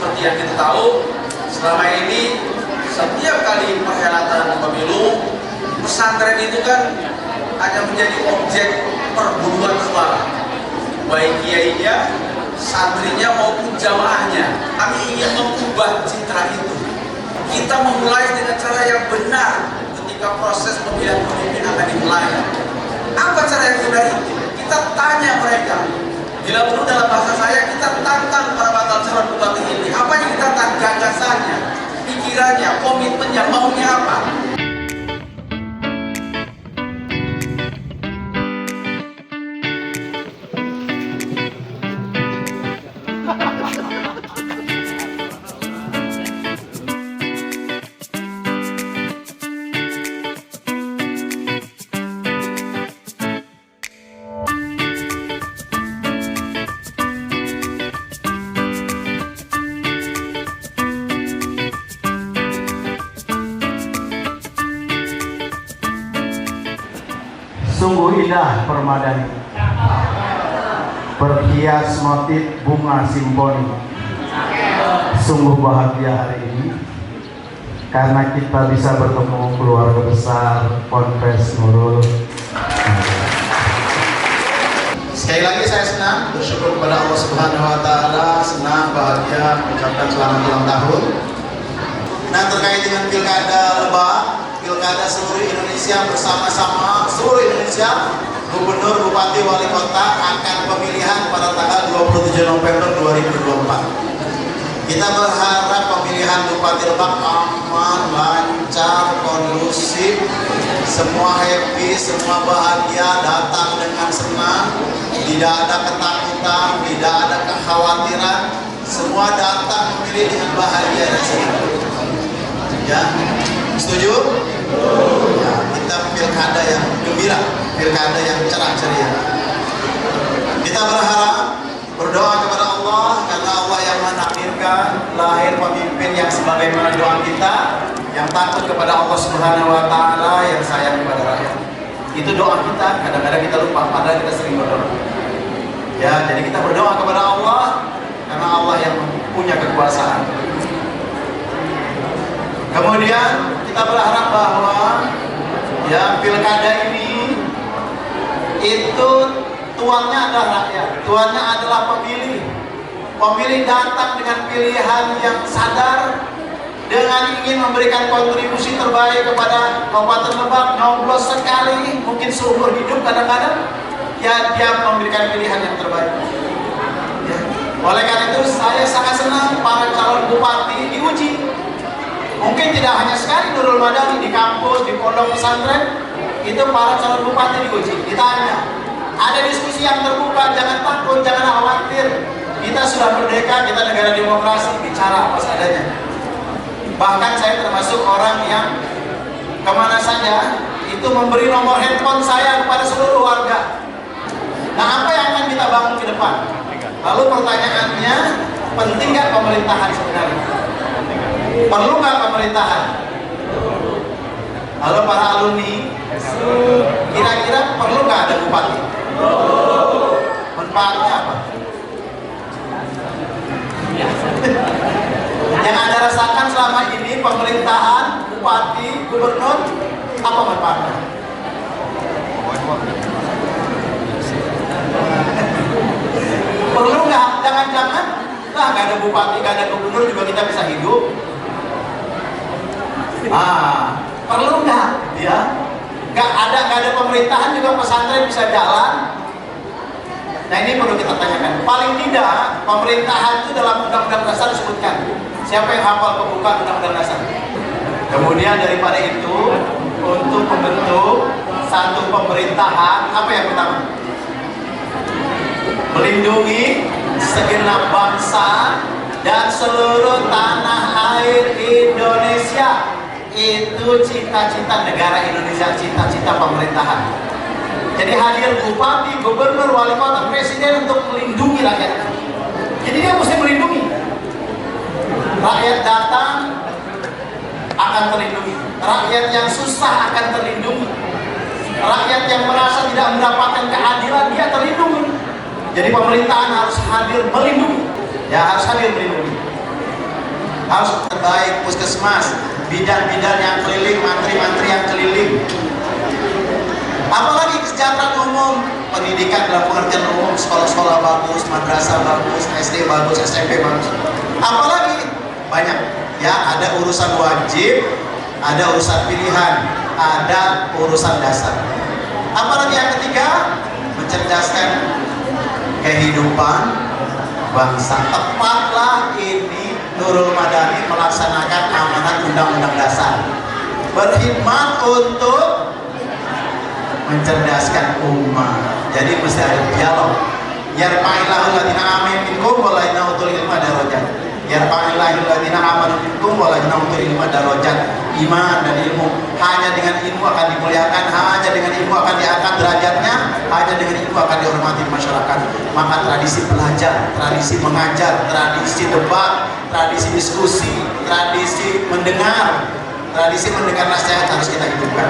seperti yang kita tahu, selama ini setiap kali perhelatan pemilu, pesantren itu kan hanya menjadi objek perburuan suara, baik kiainya, santrinya maupun jamaahnya. Kami ingin mengubah citra itu. Kita memulai dengan cara yang benar ketika proses pemilihan pemimpin akan dimulai. Apa cara yang benar itu? Kita tanya mereka. Bila perlu dalam bahasa saya, kita tantang para bakal calon bupati ini. Apa yang kita tantang? Gagasannya, pikirannya, komitmennya, maunya apa? Sungguh indah permadani, berhias motif bunga simponi. Sungguh bahagia hari ini karena kita bisa bertemu keluarga besar Ponpes Nurul. Sekali lagi saya senang, bersyukur kepada Allah Subhanahu wa Ta'ala, senang, bahagia mengucapkan selamat ulang tahun. Nah, terkait dengan pilkada Lebak, pilkada seluruh Indonesia bersama-sama, seluruh Indonesia, gubernur, bupati, wali kota akan pemilihan pada tanggal 27 November 2024. Kita berharap pemilihan Bupati Lebak aman, lancar, kondusif, semua happy, semua bahagia, datang dengan senang, tidak ada ketakutan, tidak ada kekhawatiran, semua datang memilih dengan bahagia dan senang. Ya, setuju? Ya, kita pilkada yang gembira, pilkada yang cerah ceria. Kita berharap, berdoa kepada Allah, karena Allah yang menakdirkan lahir pemimpin yang sebagaimana doa kita, yang takut kepada Allah Subhanahu wa Ta'ala, yang sayang kepada rakyat. Itu doa kita, kadang-kadang kita lupa, padahal kita sering berdoa. Ya, jadi kita berdoa kepada Allah karena Allah yang punya kekuasaan. Kemudian kita berharap bahwa ya pilkada ini itu tuannya adalah rakyat, tuannya adalah pemilih. Pemilih datang dengan pilihan yang sadar, dengan ingin memberikan kontribusi terbaik kepada Kabupaten Lebak. Nyoblos sekali, mungkin seumur hidup kadang-kadang, ya dia memberikan pilihan yang terbaik. Ya. Oleh karena itu saya sangat senang para calon bupati diuji. Mungkin tidak hanya sekali Nurul Madani di kampus, di pondok pesantren, itu para calon bupati diuji, ditanya. Ada diskusi yang terbuka, jangan takut, jangan khawatir. Kita sudah merdeka, kita negara demokrasi, bicara apa seadanya. Bahkan saya termasuk orang yang kemana saja itu memberi nomor handphone saya kepada seluruh warga. Nah, apa yang akan kita bangun ke depan? Lalu pertanyaannya, penting nggak pemerintahan sebenarnya? Perlu nggak pemerintahan? Halo para alumni, kira-kira perlu nggak ada bupati? Manfaatnya apa? Yang Anda rasakan selama ini pemerintahan, bupati, gubernur, apa manfaatnya? Perlu nggak? Jangan-jangan lah nggak ada bupati, nggak ada gubernur juga kita bisa hidup. Perlu nggak? Ya, nggak ada pemerintahan juga pesantren bisa jalan. Nah, ini perlu kita tanyakan. Paling tidak pemerintahan itu dalam Undang-Undang Dasar disebutkan. Siapa yang hafal pembukaan Undang-Undang Dasar? Kemudian daripada itu, untuk membentuk satu pemerintahan, apa yang pertama? Melindungi segenap bangsa dan seluruh tanah air Indonesia. Itu cita-cita negara Indonesia, cita-cita pemerintahan. Jadi hadir bupati, gubernur, wali kota, presiden untuk melindungi rakyat. Jadi dia mesti melindungi. Rakyat datang akan terlindungi. Rakyat yang susah akan terlindungi. Rakyat yang merasa tidak mendapatkan keadilan, dia terlindungi. Jadi pemerintahan harus hadir melindungi. Ya, harus hadir melindungi. harus terbaik, puskesmas, bidan-bidan yang keliling, mantri-mantri yang keliling. Apalagi kesejahteraan umum, pendidikan dalam pengertian umum, sekolah-sekolah bagus, madrasah bagus, SD bagus, SMP bagus. Apalagi banyak ya, ada urusan wajib, ada urusan pilihan, ada urusan dasar. Apalagi yang ketiga, mencerdaskan kehidupan bangsa. Tepatlah ini Nurul Madani melaksanakan amanat Undang-Undang Dasar, berkhidmat untuk mencerdaskan umat. Jadi mesti ada dialog. Yarfa'illahu alladziina aamanu minkum walladziina utul ilma darajat. Yarfa'illahu alladziina aamanu minkum walladziina utul ilma darajat. Iman dan ilmu, hanya dengan ilmu akan dimuliakan, hanya dengan ilmu akan diangkat derajatnya, hanya dengan ilmu akan dihormati masyarakat. Maka tradisi belajar, tradisi mengajar, tradisi debat, tradisi diskusi, tradisi mendengar nasihat harus kita hidupkan.